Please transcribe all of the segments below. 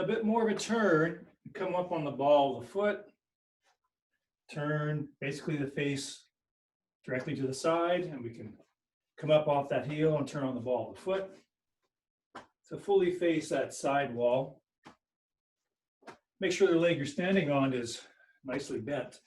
a bit more of a turn, come up on the ball of the foot, turn basically the face directly to the side, and we can come up off that heel and turn on the ball of the foot to fully face that side wall. Make sure the leg you're standing on is nicely bent.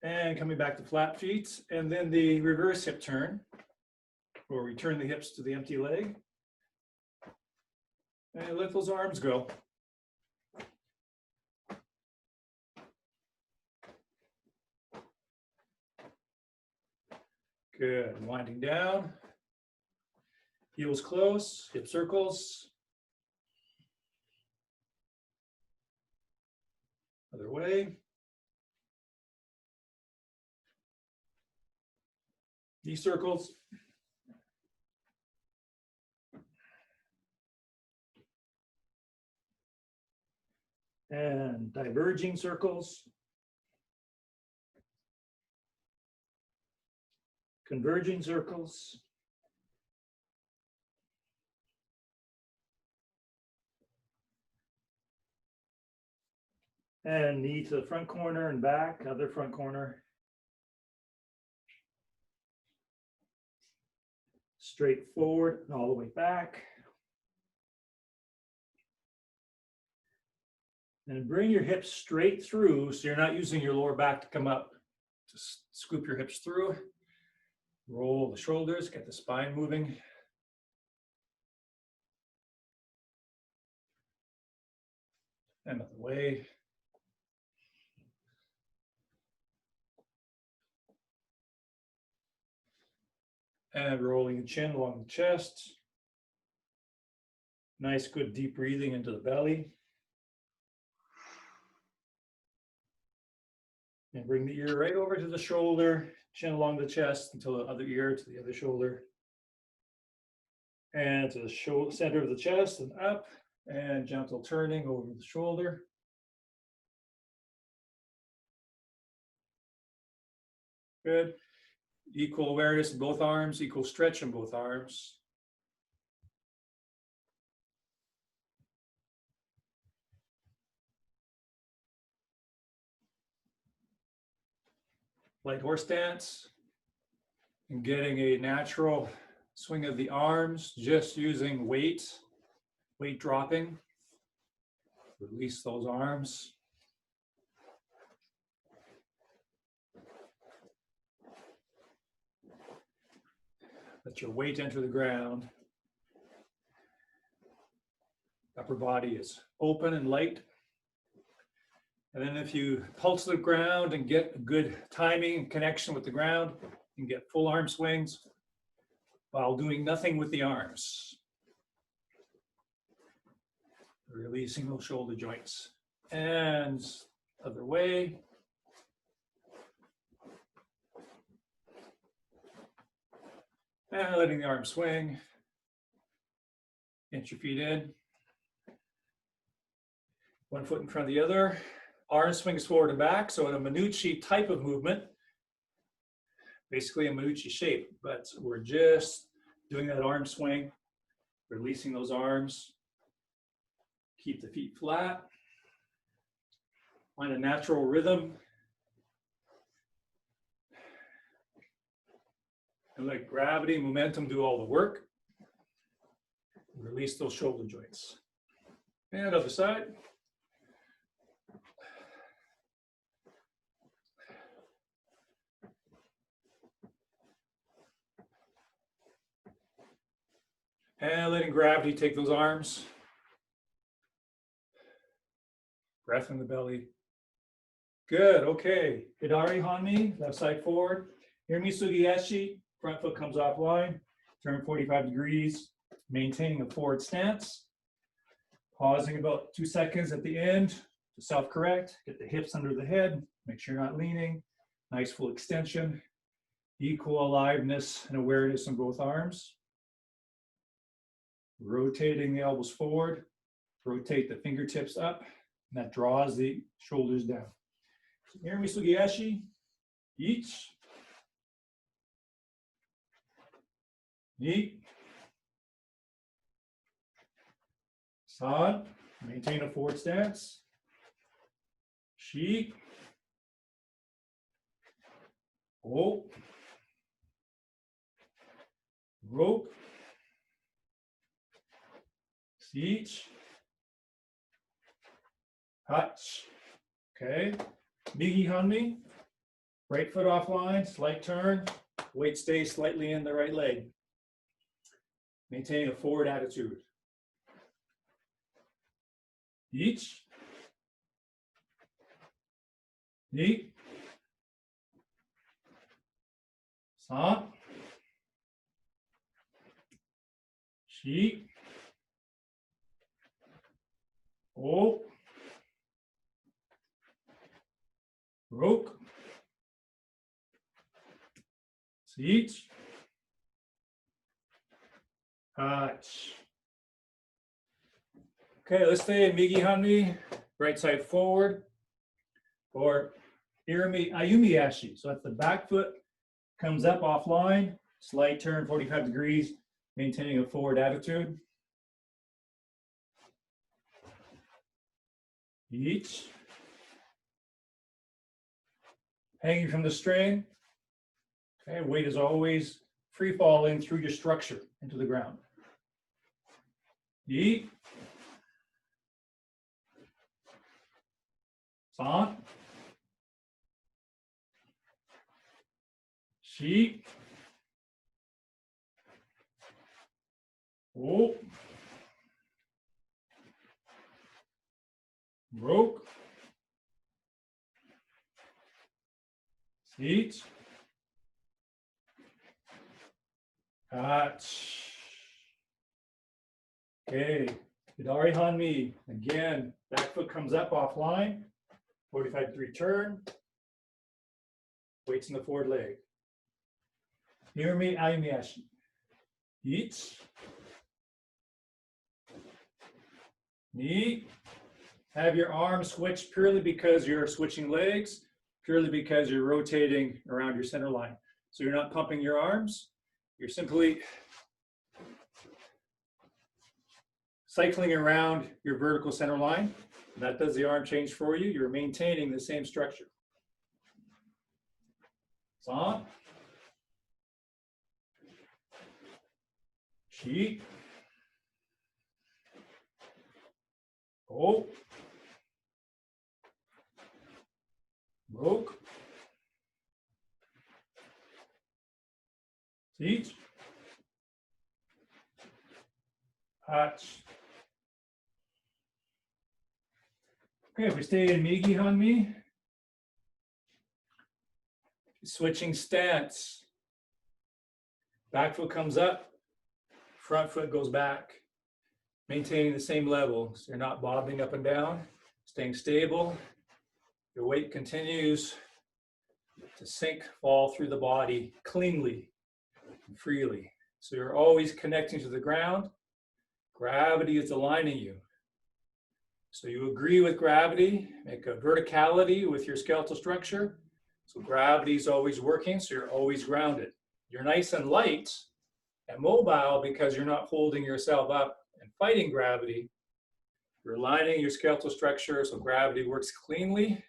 And coming back to flat feet, and then the reverse hip turn, where we turn the hips to the empty leg. And let those arms go. Good, winding down. Heels close, hip circles. Other way. Knee circles. And diverging circles. Converging circles. And knee to the front corner and back, other front corner. Straight forward and all the way back. And bring your hips straight through so you're not using your lower back to come up. Just scoop your hips through. Roll the shoulders, get the spine moving. And out the way. And rolling the chin along the chest. Nice, good deep breathing into the belly. And bring the ear right over to the shoulder, chin along the chest until the other ear to the other shoulder. And to the center of the chest and up, and gentle turning over the shoulder. Good. Equal awareness in both arms, equal stretch in both arms. Light horse stance. And getting a natural swing of the arms, just using weight dropping. Release those arms. Let your weight enter the ground. Upper body is open and light. And then if you pulse the ground and get a good timing and connection with the ground, you can get full arm swings while doing nothing with the arms. Releasing those shoulder joints. And other way. And letting the arm swing. Inch your feet in. One foot in front of the other. Arm swings forward and back. So in a Minucci type of movement, basically a Minucci shape, but we're just doing that arm swing, releasing those arms. Keep the feet flat. Find a natural rhythm. And let gravity, momentum do all the work. Release those shoulder joints. And other side. And letting gravity take those arms. Breath in the belly. Good, okay. Hidari Hanmi, left side forward. Hirmi Sugieshi, front foot comes offline. Turn 45 degrees, maintaining a forward stance. Pausing about 2 seconds at the end to self-correct. Get the hips under the head. Make sure you're not leaning. Nice full extension. Equal aliveness and awareness in both arms. Rotating the elbows forward. Rotate the fingertips up. And that draws the shoulders down. So Hirmi Sugieshi. Each. Ni. San. Maintain a forward stance. Shi. O. Rope. Siege. Hutch. Okay. Migi Hanmi. Right foot offline, slight turn. Weight stays slightly in the right leg. Maintain a forward attitude. Each. Ni. San. Shi. O. Roke. Siege. Hutch. Okay, let's stay in Migi Hanmi, right side forward, or Irumi Ayumi Ashi. So that's the back foot comes up offline, slight turn 45 degrees, maintaining a forward attitude. Each. Hanging from the string. Okay, weight is always free falling through your structure into the ground. Yi. San. Shi. O. Roke. Seat. Hutch. Okay, Hidari Hanmi. Again, back foot comes up offline, 45-degree turn. Weights in the forward leg. Irumi Ayumi Ashi. Each. Knee. Have your arms switch purely because you're switching legs, purely because you're rotating around your center line. So you're not pumping your arms. You're simply cycling around your vertical center line. That does the arm change for you. You're maintaining the same structure. San. Shi. O. Roke. Seat. Hutch. Okay, if we stay in Migi Hanmi, switching stance. Back foot comes up, front foot goes back. Maintaining the same level, so you're not bobbing up and down, staying stable. Your weight continues to sink, fall through the body cleanly and freely. So you're always connecting to the ground. Gravity is aligning you. So you agree with gravity, make a verticality with your skeletal structure. So gravity is always working, so you're always grounded. You're nice and light and mobile because you're not holding yourself up and fighting gravity. You're aligning your skeletal structure so gravity works cleanly.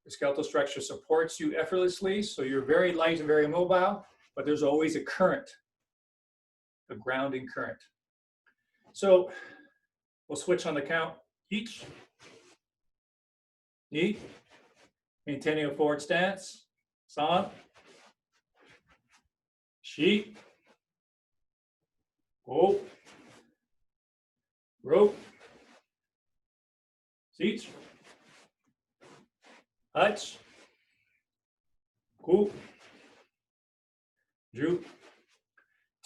Your skeletal structure supports you effortlessly, so you're very light and very mobile, but there's always a current, a grounding current. So we'll switch on the count. Each. Ni. Maintaining a forward stance. San. Shi. O. Rope. Seat. Hutch. Ku. Ju.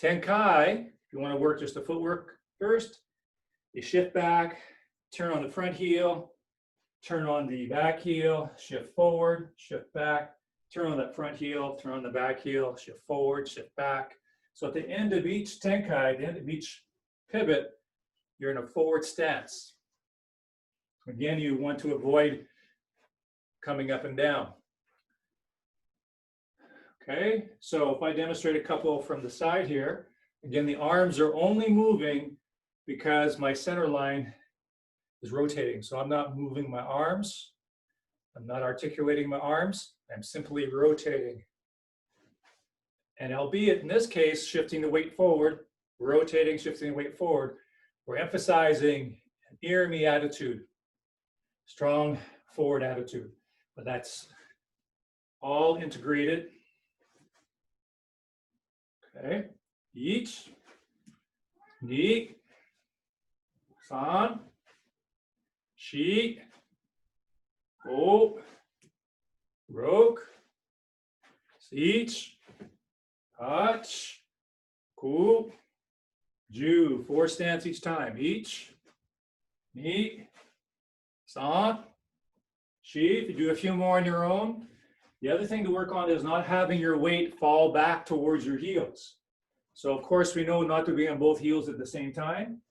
Tenkai. If you want to work just the footwork first, you shift back, turn on the front heel, turn on the back heel, shift forward, shift back, turn on that front heel, turn on the back heel, shift forward, shift back. So at the end of each tenkai, at the end of each pivot, you're in a forward stance. Again, you want to avoid coming up and down. Okay, so if I demonstrate a couple from the side here, again, the arms are only moving because my center line is rotating. So I'm not moving my arms. I'm not articulating my arms. I'm simply rotating. And albeit in this case, shifting the weight forward, rotating, shifting the weight forward, we're emphasizing an near-me attitude, strong forward attitude. But that's all integrated. Okay, each, ni, san, shi, go, roke, each, touch, ku, ju. 4 stance each time. Each, ni, san, shi. If you do a few more on your own, the other thing to work on is not having your weight fall back towards your heels. So of course we know not to be on both heels at the same time.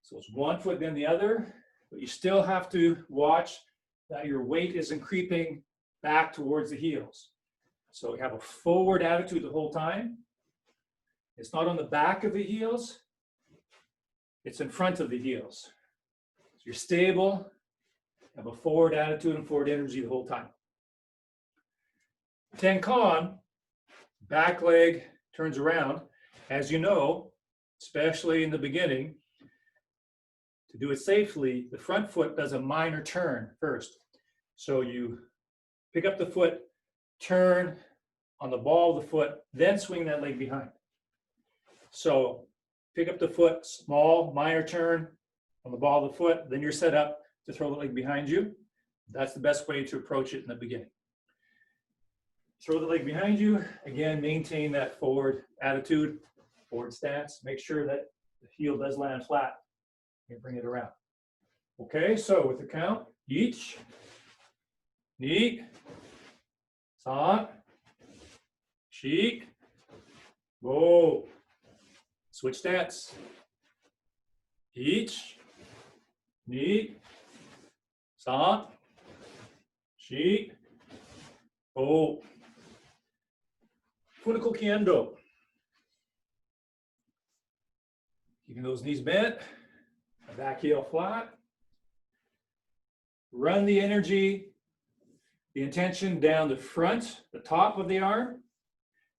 So it's one foot then the other, but you still have to watch that your weight isn't creeping back towards the heels. So have a forward attitude the whole time. It's not on the back of the heels, it's in front of the heels. So you're stable, have a forward attitude and forward energy the whole time. Tenkan, back leg turns around. As you know, especially in the beginning, to do it safely, the front foot does a minor turn first. So you pick up the foot, turn on the ball of the foot, then swing that leg behind. So pick up the foot, small, minor turn on the ball of the foot, then you're set up to throw the leg behind you. That's the best way to approach it in the beginning. Throw the leg behind you. Again, maintain that forward attitude, forward stance. Make sure that the heel does land flat and bring it around. Okay, so with the count, each, ni, san, shi, go. Switch stance. Each, ni, san, shi, go. Funical kendo. Keeping those knees bent, back heel flat. Run the energy, the intention down the front, the top of the arm.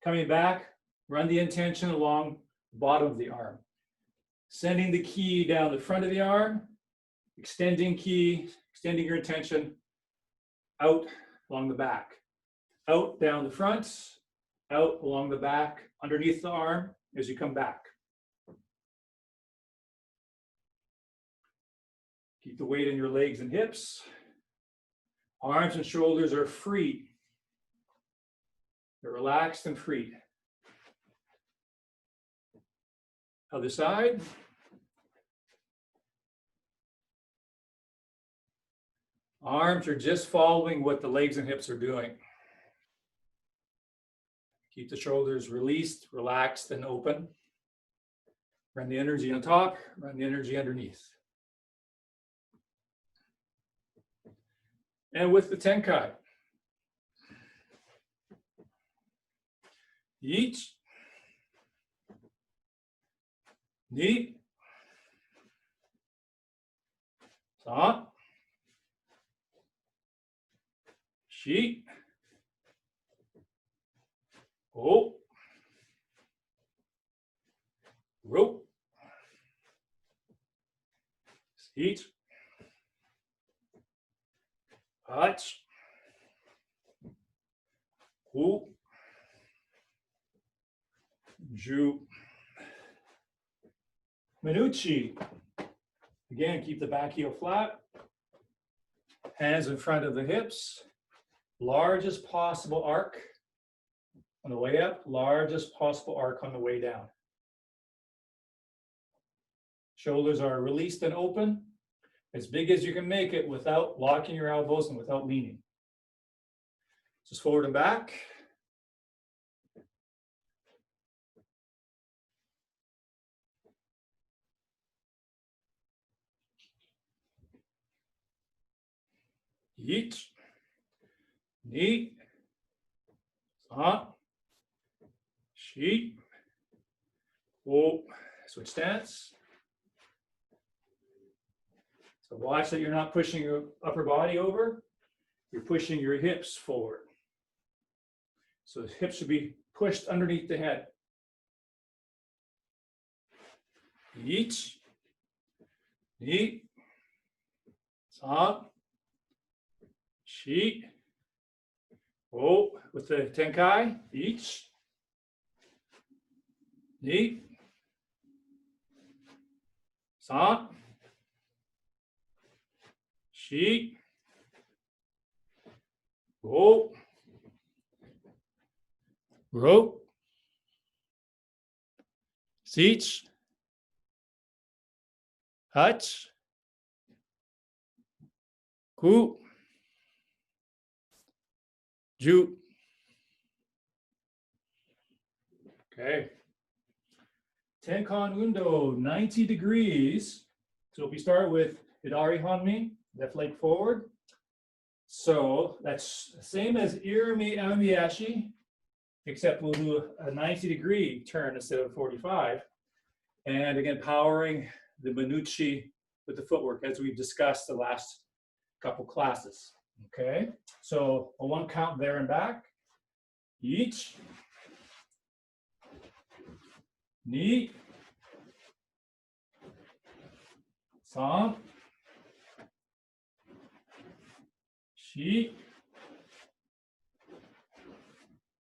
Coming back, run the intention along the bottom of the arm. Sending the ki down the front of the arm, extending ki, extending your intention out along the back. Out down the front, out along the back, underneath the arm as you come back. Keep the weight in your legs and hips. Arms and shoulders are free. They're relaxed and free. Other side. Arms are just following what the legs and hips are doing. Keep the shoulders released, relaxed, and open. Run the energy on top, run the energy underneath. And with the Tenkai. Each, ni, san, shi, go, ro, each, touch, ku, ju. Minuchi. Again, keep the back heel flat. Hands in front of the hips. Largest possible arc on the way up. Largest possible arc on the way down. Shoulders are released and open. As big as you can make it without locking your elbows and without leaning. Just forward and back. Each, ni, san, Sheet. Oh, switch stance. So watch that you're not pushing your upper body over. You're pushing your hips forward. So the hips should be pushed underneath the head. Each. Knee. Stop. Sheet. Oh, with the tenkai. Each. Knee. Stop. Sheet. Oh. Rope. Seats. Hutch. Ku. Ju. Okay. Tenkan Undo, 90 degrees. So if we start with Hidari Hanmi, left leg forward. So that's the same as Irimi Amiyashi, except we'll do a 90-degree turn instead of 45. And again, powering the Manucci with the footwork as we've discussed the last couple classes. Okay, so a 1 count there and back. Each. Knee. San. Shi.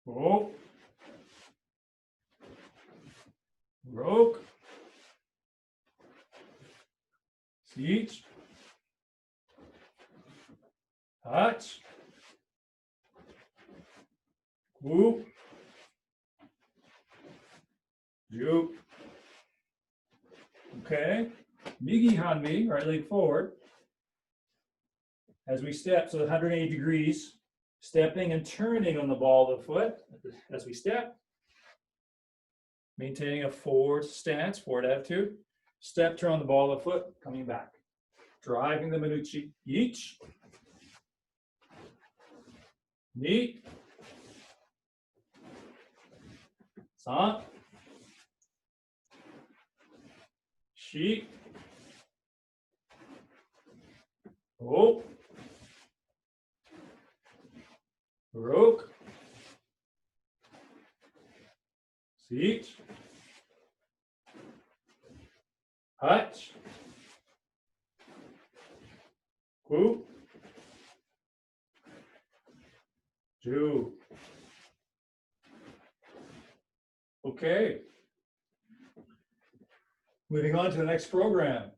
Go. Roke. Seach. Touch. Whoop. Ju. Okay. Migi Hanmi, right leg forward. As we step, so 180 degrees, stepping and turning on the ball of the foot as we step. Maintaining a forward stance, forward attitude. Step, turn on the ball of the foot, coming back. Driving the Manucci. Each. Knee. San. Shi. Oh. Roke. Seat. Hutch. Ku. Ju. Okay. Moving on to the next program.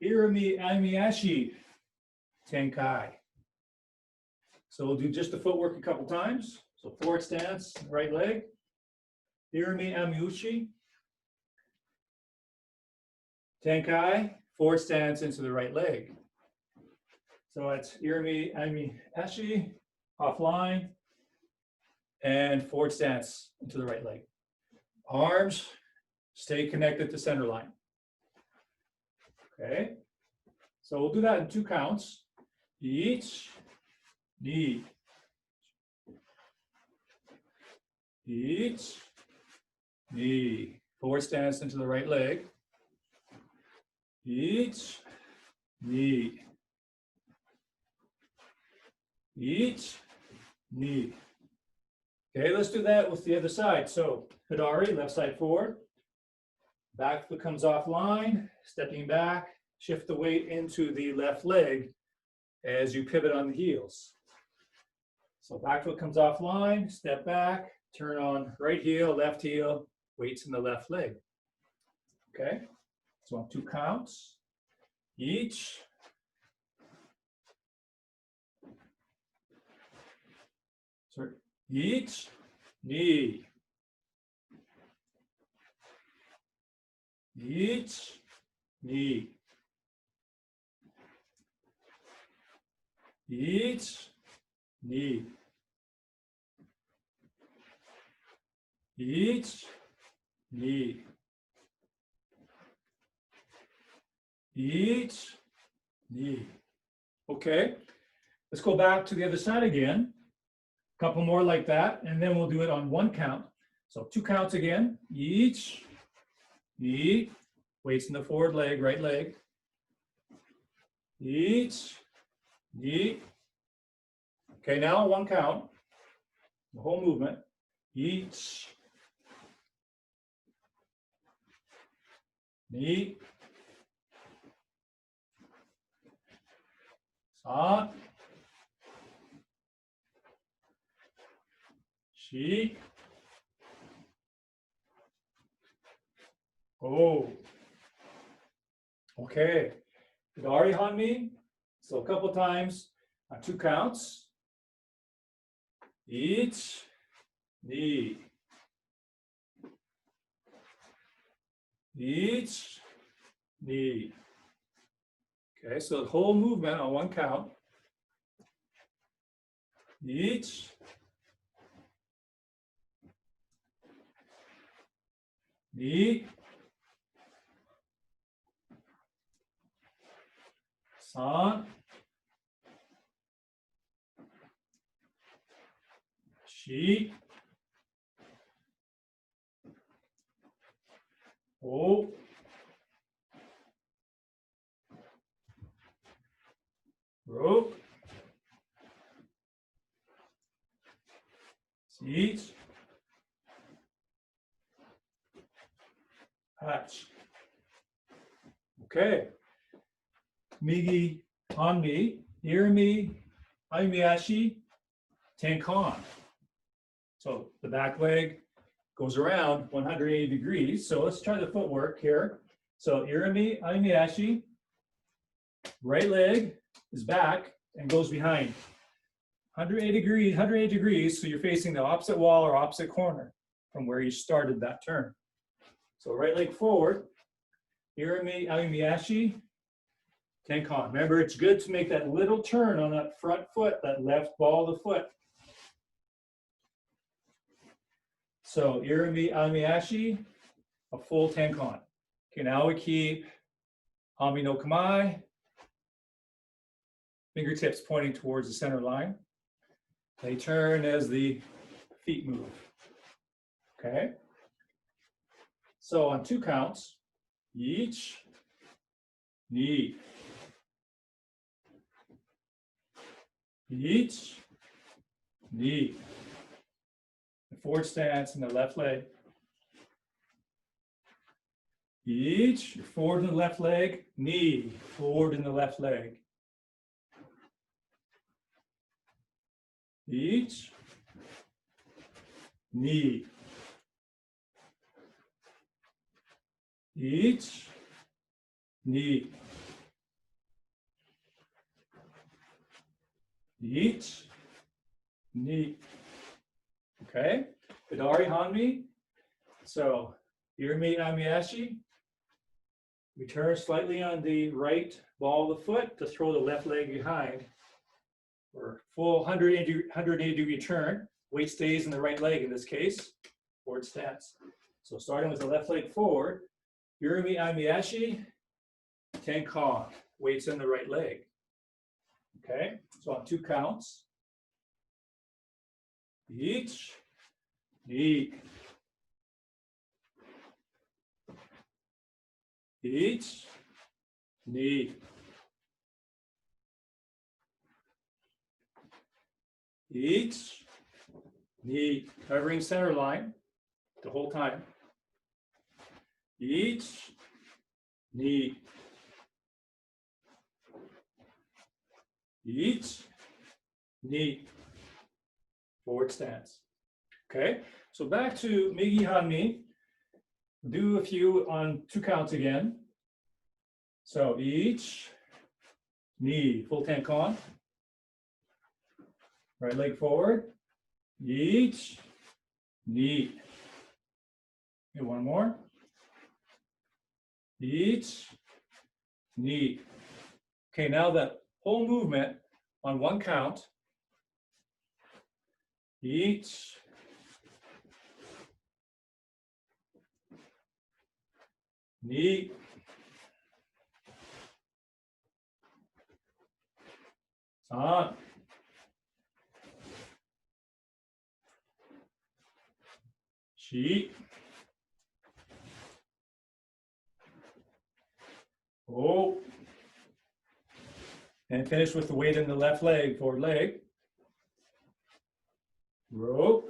Irimi Amiyashi Tenkai. So we'll do just the footwork a couple times. So forward stance, right leg. Irimi Amiuchi. Tenkai, forward stance into the right leg. So it's Irimi Amiyashi, offline, and forward stance into the right leg. Arms stay connected to center line. Okay, so we'll do that in 2 counts. Each, knee. Each, knee. Forward stance into the right leg. Each, knee. Each, knee. Okay, let's do that with the other side. So Hidari, left side forward. Back foot comes offline, stepping back, shift the weight into the left leg as you pivot on the heels. So back foot comes offline, step back, turn on right heel, left heel, weights in the left leg. Okay, so on 2 counts, each. Sorry, each, knee. Each, knee. Each, knee. Each, knee. Each, knee. Okay, let's go back to the other side again. Couple more like that, and then we'll do it on one count. So 2 counts again. Each, knee, weights in the forward leg, right leg. Each, knee. Okay, now 1 count. The whole movement. Each, knee, sa, shi, oh. Okay, Hidari Hanmi. So a couple times on 2 counts. Each, knee. Each, knee. Okay, so the whole movement on 1 count. Each, knee, san, shi, o, ro, each, hatch. Okay. Migi Hanmi, Irimi, Ayumiyashi, Tenkan. So the back leg goes around 180 degrees. So let's try the footwork here. So Irimi, Ayumiyashi, right leg is back and goes behind. 180 degrees, so you're facing the opposite wall or opposite corner from where you started that turn. So right leg forward, Irimi, Ayumiyashi, Tenkan. Remember, it's good to make that little turn on that front foot, that left ball of the foot. So Irimi, Ayumiyashi, a full Tenkan. Okay, now we keep Hami no Kamai, fingertips pointing towards the center line. They turn as the feet move. Okay? So on 2 counts, each, knee. Each, knee. The forward stance in the left leg. Each, forward in the left leg, knee, forward in the left leg. Each, knee. Each, knee. Each, knee. Okay, Hidari Hanmi. So, Irimi Ayumiyashi. We turn slightly on the right ball of the foot to throw the left leg behind. For full 180 degree turn. Weight stays in the right leg in this case. Forward stance. So starting with the left leg forward, Irimi Ayumiyashi, Tenkan. Weights in the right leg. Okay, so on 2 counts. Each, knee. Each, knee. Each, knee. Covering center line the whole time. Each, knee. Each, knee. Forward stance. Okay, so back to Migi Hanmi. Do a few on 2 counts again. So each, knee, full Tenkan. Right leg forward. Each, knee. Okay, 1 more. Each, knee. Okay, now that whole movement on 1 count. Each, knee, san, Shi. Oh. And finish with the weight in the left leg, forward leg. Ro.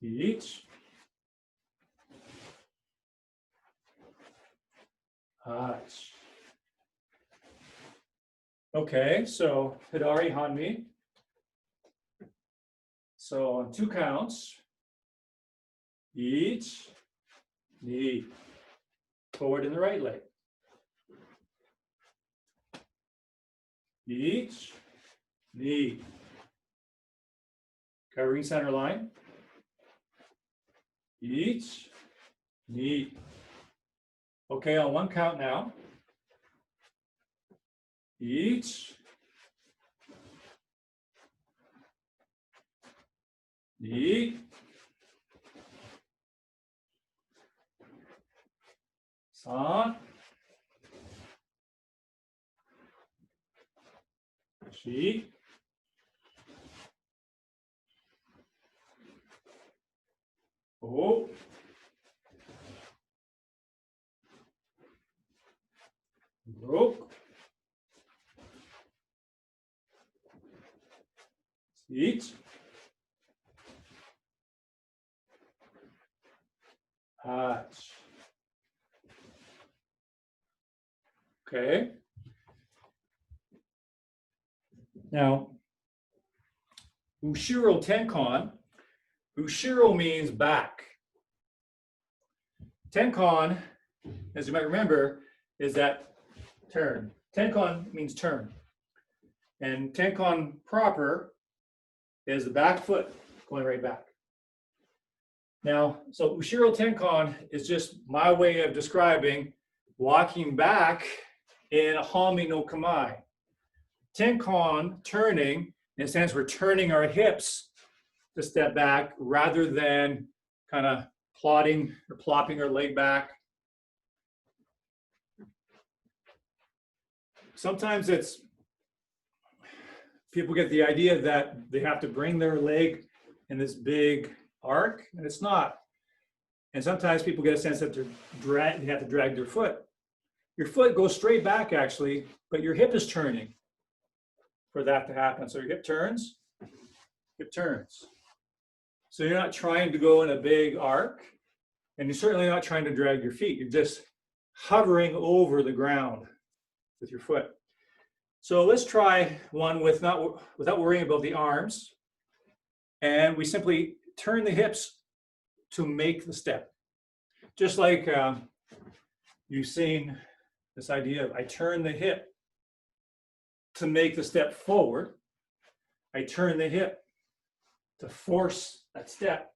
Each. Hach. Okay, so Hidari Hanmi. So on 2 counts, each knee forward in the right leg. Each knee. Covering center line. Each knee. Okay, on 1 count now. Each knee. San. Shi. Oh. Broke. Each. Hatch. Okay. Now, Ushiro Tenkon. Ushiro means back. Tenkon, as you might remember, is that turn. Tenkon means turn. And Tenkon proper is the back foot going right back. Now, so Ushiro Tenkon is just my way of describing walking back in a Hami no Kamae. Tenkon, turning, in a sense, we're turning our hips to step back rather than kind of plodding or plopping our leg back. Sometimes people get the idea that they have to bring their leg in this big arc, and it's not. And sometimes people get a sense that they have to drag their foot. Your foot goes straight back actually, but your hip is turning for that to happen. So your hip turns. So you're not trying to go in a big arc, and you're certainly not trying to drag your feet. You're just hovering over the ground with your foot. So let's try one without worrying about the arms. And we simply turn the hips to make the step. Just like you've seen this idea of I turn the hip to make the step forward. I turn the hip to force that step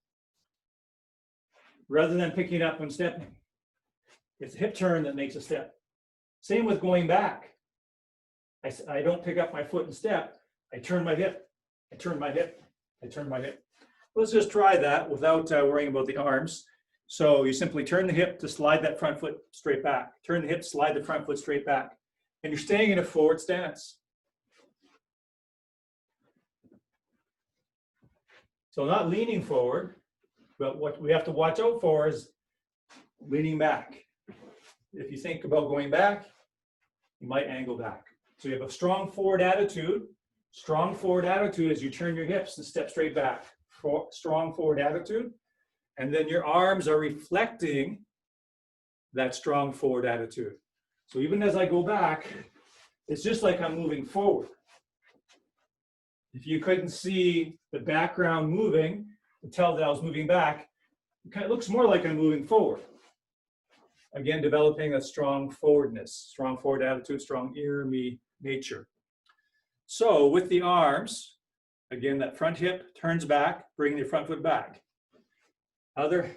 rather than picking up and stepping. It's the hip turn that makes a step. Same with going back. I don't pick up my foot and step. I turn my hip. I turn my hip. I turn my hip. Let's just try that without worrying about the arms. So you simply turn the hip to slide that front foot straight back. Turn the hip, slide the front foot straight back. And you're staying in a forward stance. So not leaning forward, but what we have to watch out for is leaning back. If you think about going back, you might angle back. So you have a strong forward attitude. Strong forward attitude as you turn your hips and step straight back. Strong forward attitude. And then your arms are reflecting that strong forward attitude. So even as I go back, it's just like I'm moving forward. If you couldn't see the background moving to tell that I was moving back, it kind of looks more like I'm moving forward. Again, developing a strong forwardness, strong forward attitude, strong irimi nature. So with the arms, again, that front hip turns back, bringing the front foot back. Other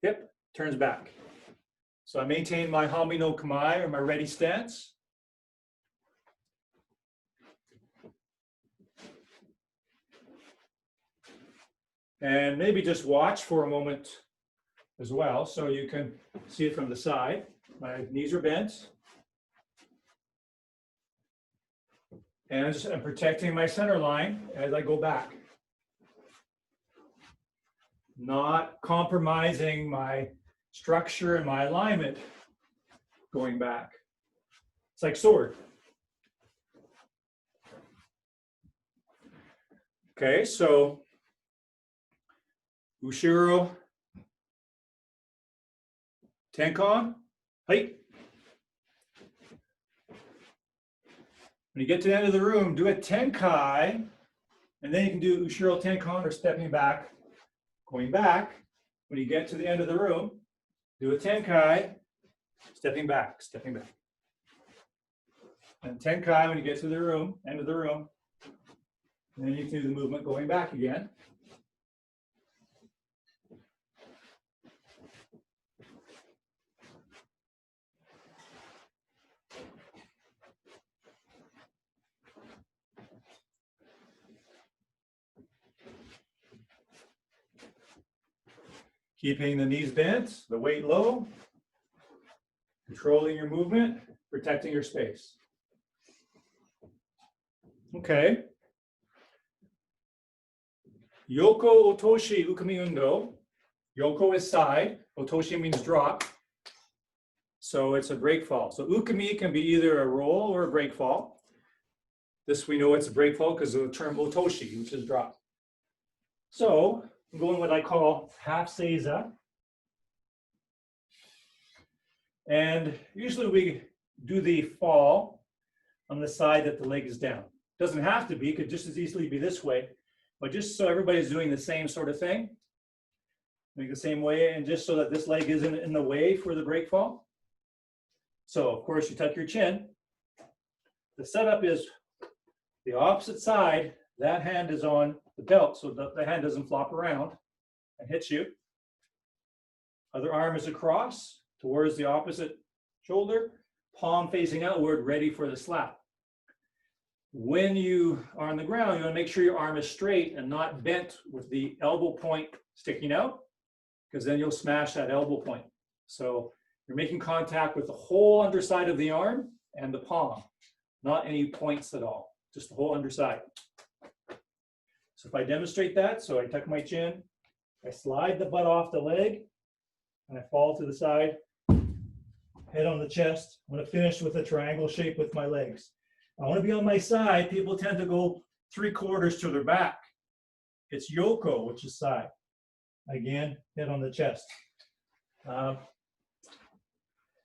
hip turns back. So I maintain my Hami no Kamae, or my ready stance. And maybe just watch for a moment as well, so you can see it from the side. My knees are bent. And I'm protecting my center line as I go back. not compromising my structure and my alignment going back. It's like sword. Okay, so Ushiro Tenkon, height. When you get to the end of the room, do a Tenkai, and then you can do Ushiro Tenkon or stepping back, going back. When you get to the end of the room, do a Tenkai, stepping back, stepping back. And Tenkai when you get to the room, end of the room. And then you can do the movement going back again. Keeping the knees bent, the weight low, controlling your movement, protecting your space. Okay. Yoko Otoshi Ukumi Undo. Yoko is side, Otoshi means drop. So it's a break fall. So Ukumi can be either a roll or a break fall. This we know it's a break fall because of the term Otoshi, which is drop. So I'm going what I call half seiza. And usually we do the fall on the side that the leg is down. Doesn't have to be, could just as easily be this way. But just so everybody's doing the same sort of thing, make the same way, and just so that this leg isn't in the way for the break fall. So of course you tuck your chin. The setup is the opposite side, that hand is on the belt, so the hand doesn't flop around and hit you. Other arm is across towards the opposite shoulder, palm facing outward, ready for the slap. When you are on the ground, you want to make sure your arm is straight and not bent with the elbow point sticking out, because then you'll smash that elbow point. So you're making contact with the whole underside of the arm and the palm, not any points at all, just the whole underside. So if I demonstrate that, so I tuck my chin, I slide the butt off the leg, and I fall to the side, head on the chest. I'm going to finish with a triangle shape with my legs. I want to be on my side. People tend to go 3/4 to their back. It's Yoko, which is side. Again, head on the chest.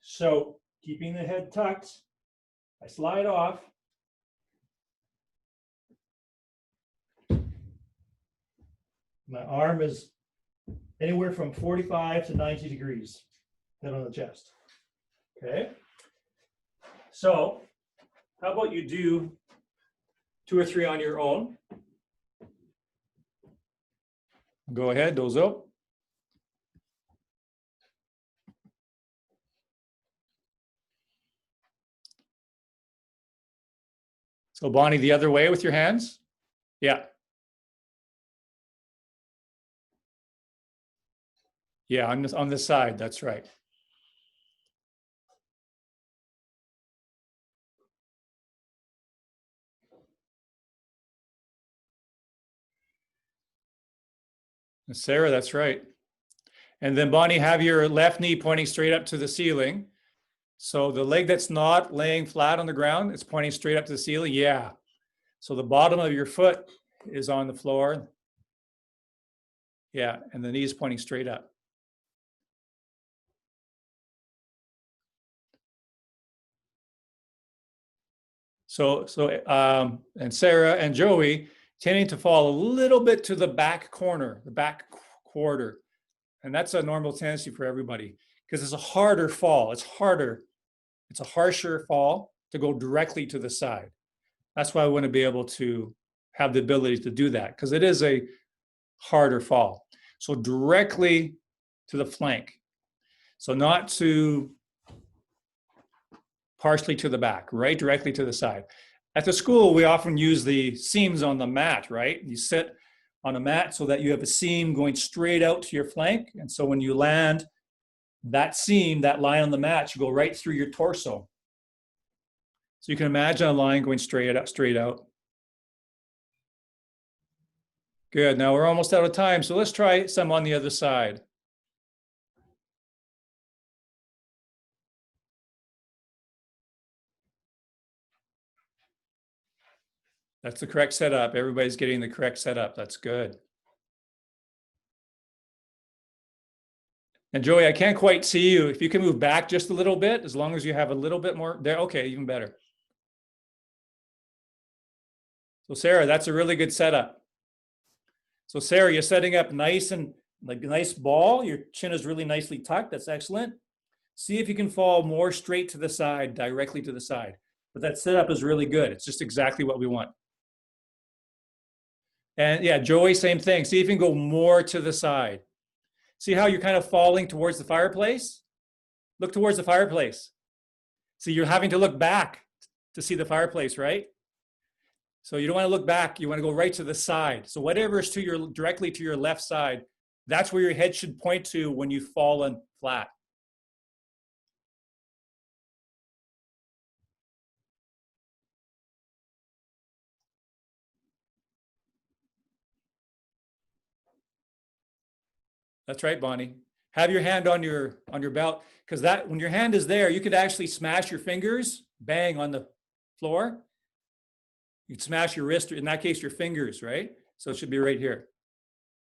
So keeping the head tucked, I slide off. My arm is anywhere from 45 to 90 degrees, head on the chest. Okay. So how about you do 2 or 3 on your own? Go ahead, dozo. So Bonnie, the other way with your hands? Yeah. Yeah, on this side, that's right. Sarah, that's right. And then Bonnie, have your left knee pointing straight up to the ceiling. So the leg that's not laying flat on the ground, it's pointing straight up to the ceiling. Yeah. So the bottom of your foot is on the floor. Yeah, and the knee is pointing straight up. And Sarah and Joey tending to fall a little bit to the back corner, the back quarter. And that's a normal tendency for everybody because it's a harder fall. It's harder. It's a harsher fall to go directly to the side. That's why I want to be able to have the ability to do that because it is a harder fall. So directly to the flank. So not to partially to the back, right? Directly to the side. At the school, we often use the seams on the mat, right? You sit on a mat so that you have a seam going straight out to your flank. And so when you land, that seam, that line on the mat should go right through your torso. So you can imagine a line going straight out. Good. Now we're almost out of time, so let's try some on the other side. That's the correct setup. Everybody's getting the correct setup. That's good. And Joey, I can't quite see you. If you can move back just a little bit, as long as you have a little bit more there. Okay, even better. So Sarah, that's a really good setup. So Sarah, you're setting up nice and like a nice ball. Your chin is really nicely tucked. That's excellent. See if you can fall more straight to the side, directly to the side. But that setup is really good. It's just exactly what we want. And yeah, Joey, same thing. See if you can go more to the side. See how you're kind of falling towards the fireplace? Look towards the fireplace. See, you're having to look back to see the fireplace, right? So you don't want to look back. You want to go right to the side. So whatever is to your directly to your left side, that's where your head should point to when you've fallen flat. That's right, Bonnie. Have your hand on your belt, because that when your hand is there, you could actually smash your fingers, bang on the floor. You'd smash your wrist, or in that case, your fingers, right? So it should be right here.